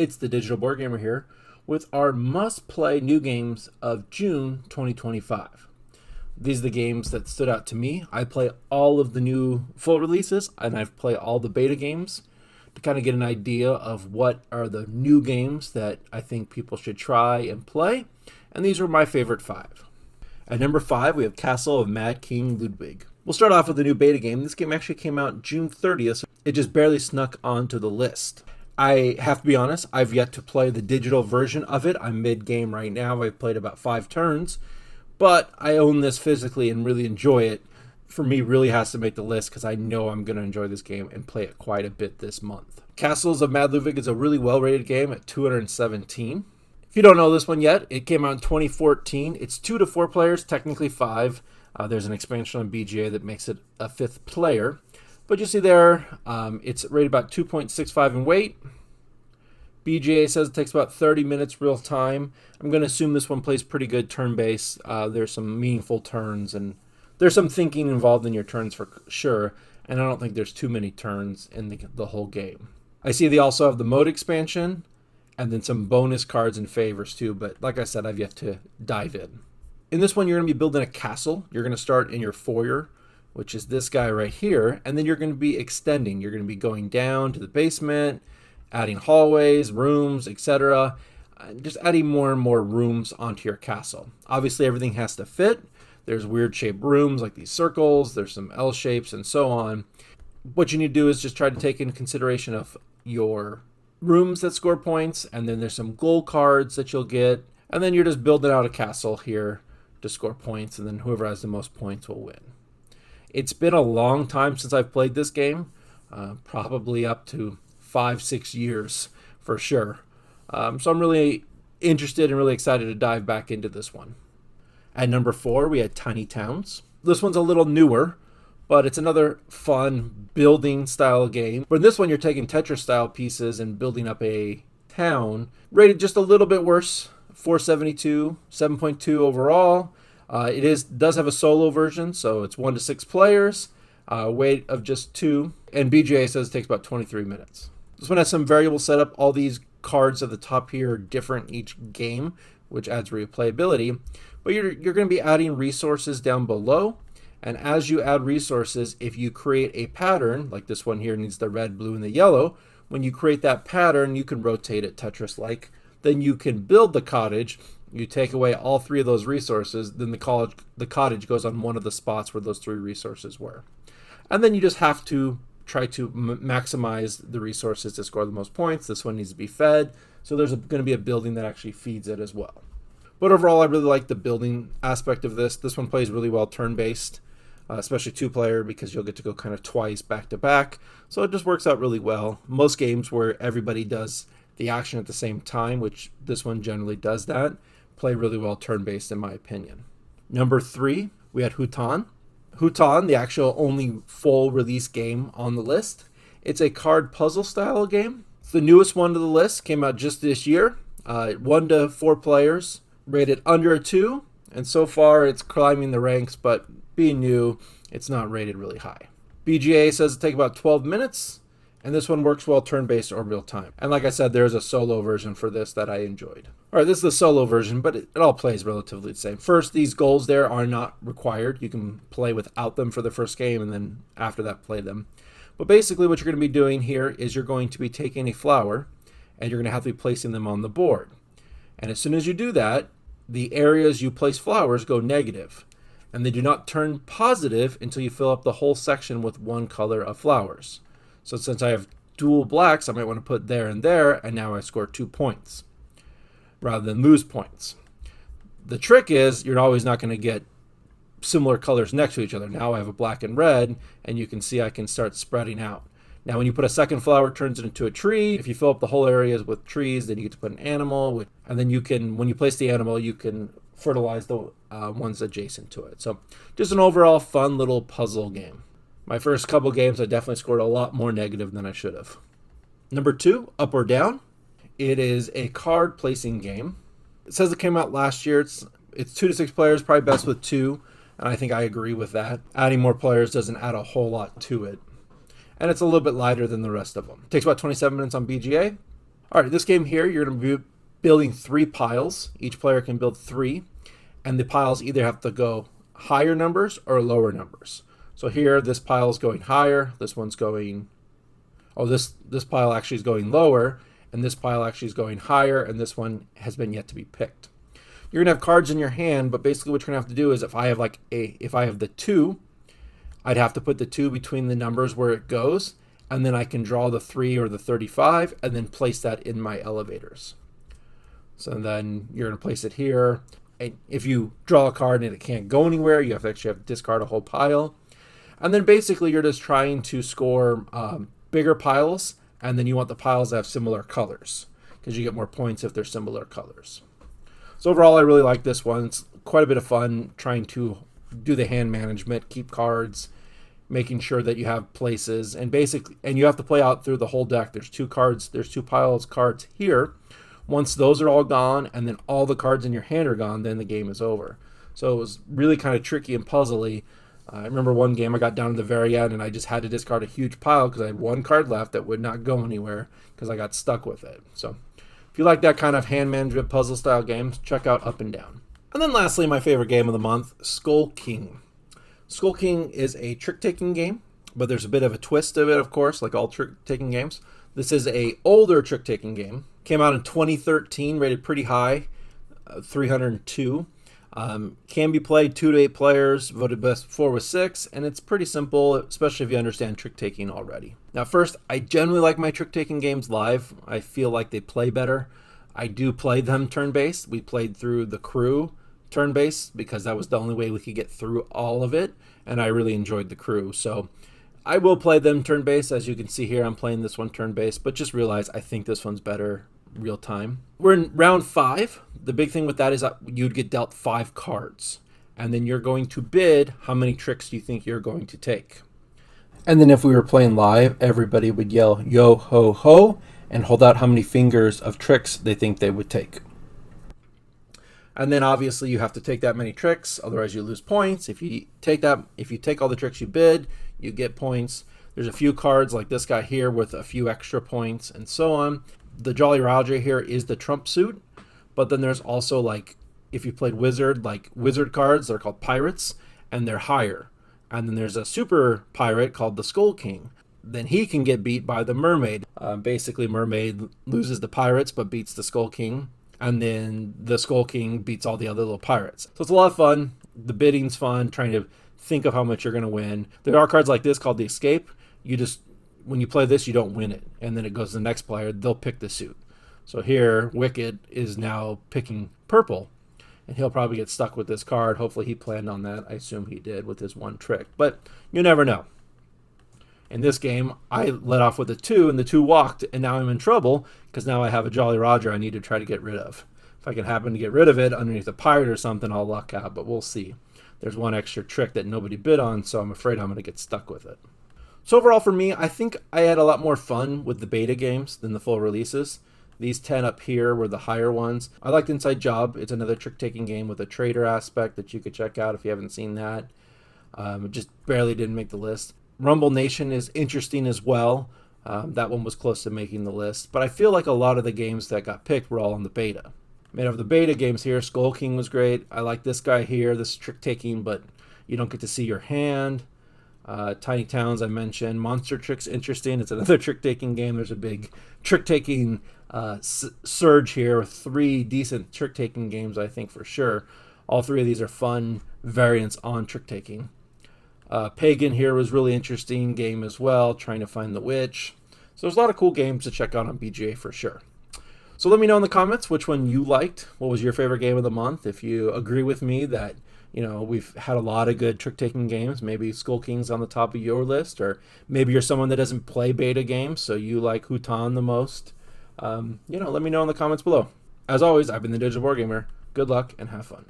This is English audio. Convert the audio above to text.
It's the Digital Board Gamer here with our must-play new games of June 2025. These are the games that stood out to me. I play all of the new full releases and I've played all the beta games to kind of get an idea of what are the new games that I think people should try and play. And these are my favorite 5. At number 5, we have Castle of Mad King Ludwig. We'll start off with the new beta game. This game actually came out June 30th. So it just barely snuck onto the list. I have to be honest, I've yet to play the digital version of it. I'm mid-game right now. I've played about 5 turns, but I own this physically and really enjoy it. For me, really has to make the list because I know I'm going to enjoy this game and play it quite a bit this month. Castles of Mad Ludwig is a really well-rated game at 217. If you don't know this one yet, it came out in 2014. It's 2 to 4 players, technically 5. There's an expansion on BGA that makes it a 5th player. But you see there, it's rated about 2.65 in weight. BGA says it takes about 30 minutes real time. I'm going to assume this one plays pretty good turn-based. There's some meaningful turns, and there's some thinking involved in your turns for sure. And I don't think there's too many turns in the whole game. I see they also have the mode expansion, and then some bonus cards and favors too. But like I said, I've yet to dive in. In this one, you're going to be building a castle. You're going to start in your foyer, which is this guy right here, and then you're going to be extending. You're going to be going down to the basement, adding hallways, rooms, etc. Just adding more and more rooms onto your castle. Obviously, everything has to fit. There's weird shaped rooms like these circles. There's some L shapes and so on. What you need to do is just try to take into consideration of your rooms that score points, and then there's some gold cards that you'll get, and then you're just building out a castle here to score points, and then whoever has the most points will win. It's been a long time since I've played this game, probably up to 5-6 years for sure. So I'm really interested and really excited to dive back into this one. At number 4, we had Tiny Towns. This one's a little newer, but it's another fun building style game. But in this one, you're taking Tetris style pieces and building up a town. Rated just a little bit worse, 472, 7.2 overall. It does have a solo version, so it's 1 to 6 players, weight of just 2, and BGA says it takes about 23 minutes. This one has some variable setup. All these cards at the top here are different each game, which adds replayability. But you're going to be adding resources down below, and as you add resources, if you create a pattern, like this one here needs the red, blue, and the yellow, when you create that pattern, you can rotate it Tetris-like. Then you can build the cottage. You take away all 3 of those resources, then the cottage goes on one of the spots where those 3 resources were. And then you just have to try to maximize the resources to score the most points. This one needs to be fed, so there's going to be a building that actually feeds it as well. But overall, I really like the building aspect of this. This one plays really well turn-based, especially 2-player, because you'll get to go kind of twice back-to-back. So it just works out really well. Most games where everybody does the action at the same time, which this one generally does that, play really well turn-based in my opinion. Number 3, we had Hutan. Hutan, the actual only full release game on the list. It's a card puzzle style game. It's the newest one to the list, came out just this year. 1 to 4 players, rated under a 2, and so far it's climbing the ranks, but being new, it's not rated really high. BGA says it takes about 12 minutes, and this one works well turn-based or real-time. And like I said, there's a solo version for this that I enjoyed. All right, this is the solo version, but it all plays relatively the same. First, these goals there are not required. You can play without them for the first game, and then after that, play them. But basically, what you're going to be doing here is you're going to be taking a flower, and you're going to have to be placing them on the board. And as soon as you do that, the areas you place flowers go negative, and they do not turn positive until you fill up the whole section with 1 color of flowers. So since I have dual blacks, I might want to put there, and now I score 2 points rather than lose points. The trick is you're always not going to get similar colors next to each other. Now I have a black and red, and you can see I can start spreading out. Now when you put a second flower, it turns it into a tree. If you fill up the whole areas with trees, then you get to put an animal, and then you can, when you place the animal, you can fertilize the ones adjacent to it. So just an overall fun little puzzle game. My first couple games, I definitely scored a lot more negative than I should have. Number 2, Up or Down. It is a card placing game. It says it came out last year. It's 2 to 6 players, probably best with 2, and I think I agree with that. Adding more players doesn't add a whole lot to it. And it's a little bit lighter than the rest of them. It takes about 27 minutes on BGA. All right, this game here, you're going to be building 3 piles. Each player can build 3, and the piles either have to go higher numbers or lower numbers. So here, this pile is going higher. This one's going, oh, this pile actually is going lower, and this pile actually is going higher, and this one has been yet to be picked. You're gonna have cards in your hand, but basically what you're gonna have to do is if I have the 2, I'd have to put the 2 between the numbers where it goes, and then I can draw the 3 or the 35, and then place that in my elevators. So then you're gonna place it here. And if you draw a card and it can't go anywhere, you actually have to discard a whole pile. And then basically you're just trying to score bigger piles, and then you want the piles to have similar colors because you get more points if they're similar colors. So overall, I really like this one. It's quite a bit of fun trying to do the hand management, keep cards, making sure that you have places, and you have to play out through the whole deck. There's 2 piles cards here. Once those are all gone and then all the cards in your hand are gone, then the game is over. So it was really kind of tricky and puzzly. I remember one game I got down to the very end and I just had to discard a huge pile because I had 1 card left that would not go anywhere because I got stuck with it. So if you like that kind of hand management puzzle style games, check out Up and Down. And then lastly, my favorite game of the month, Skull King. Skull King is a trick-taking game, but there's a bit of a twist of it, of course, like all trick-taking games. This is a older trick-taking game. Came out in 2013, rated pretty high, 302. Can be played 2 to 8 players, voted best 4 with 6, and it's pretty simple, especially if you understand trick-taking already. Now first, I generally like my trick-taking games live. I feel like they play better. I do play them turn-based. We played through The Crew turn-based because that was the only way we could get through all of it, and I really enjoyed The Crew. So I will play them turn-based. As you can see here, I'm playing this one turn-based, but just realize I think this one's better real time. We're in round 5. The big thing with that is that you'd get dealt 5 cards, and then you're going to bid how many tricks you think you're going to take. And then if we were playing live, everybody would yell yo ho ho and hold out how many fingers of tricks they think they would take. And then obviously you have to take that many tricks, otherwise you lose points. If you take all the tricks you bid, you get points. There's a few cards like this guy here with a few extra points and so on. The Jolly Roger here is the trump suit, but then there's also, like, if you played wizard, like wizard cards, they're called pirates, and they're higher. And then there's a super pirate called the Skull King. Then he can get beat by the mermaid. Basically, mermaid loses the pirates but beats the Skull King, and then the Skull King beats all the other little pirates. So it's a lot of fun. The bidding's fun, trying to think of how much you're going to win. There are cards like this called the Escape. When you play this, you don't win it, and then it goes to the next player. They'll pick the suit. So here, Wicked is now picking purple, and he'll probably get stuck with this card. Hopefully he planned on that. I assume he did with his 1 trick, but you never know. In this game, I let off with a 2, and the 2 walked, and now I'm in trouble because now I have a Jolly Roger I need to try to get rid of. If I can happen to get rid of it underneath a pirate or something, I'll luck out, but we'll see. There's 1 extra trick that nobody bid on, so I'm afraid I'm going to get stuck with it. So overall for me, I think I had a lot more fun with the beta games than the full releases. These 10 up here were the higher ones. I liked Inside Job. It's another trick-taking game with a trader aspect that you could check out if you haven't seen that. It just barely didn't make the list. Rumble Nation is interesting as well. That one was close to making the list. But I feel like a lot of the games that got picked were all on the beta. Made of the beta games here, Skull King was great. I like this guy here. This is trick-taking, but you don't get to see your hand. Tiny Towns I mentioned. Monster Trick's interesting. It's another trick-taking game. There's a big trick-taking surge here with 3 decent trick-taking games, I think, for sure. All 3 of these are fun variants on trick-taking. Pagan here was really interesting game as well, trying to find the witch. So there's a lot of cool games to check out on BGA for sure. So let me know in the comments which one you liked. What was your favorite game of the month? If you agree with me that we've had a lot of good trick-taking games. Maybe Skull King's on the top of your list, or maybe you're someone that doesn't play beta games, so you like Hutan the most. Let me know in the comments below. As always, I've been the Digital Board Gamer. Good luck and have fun.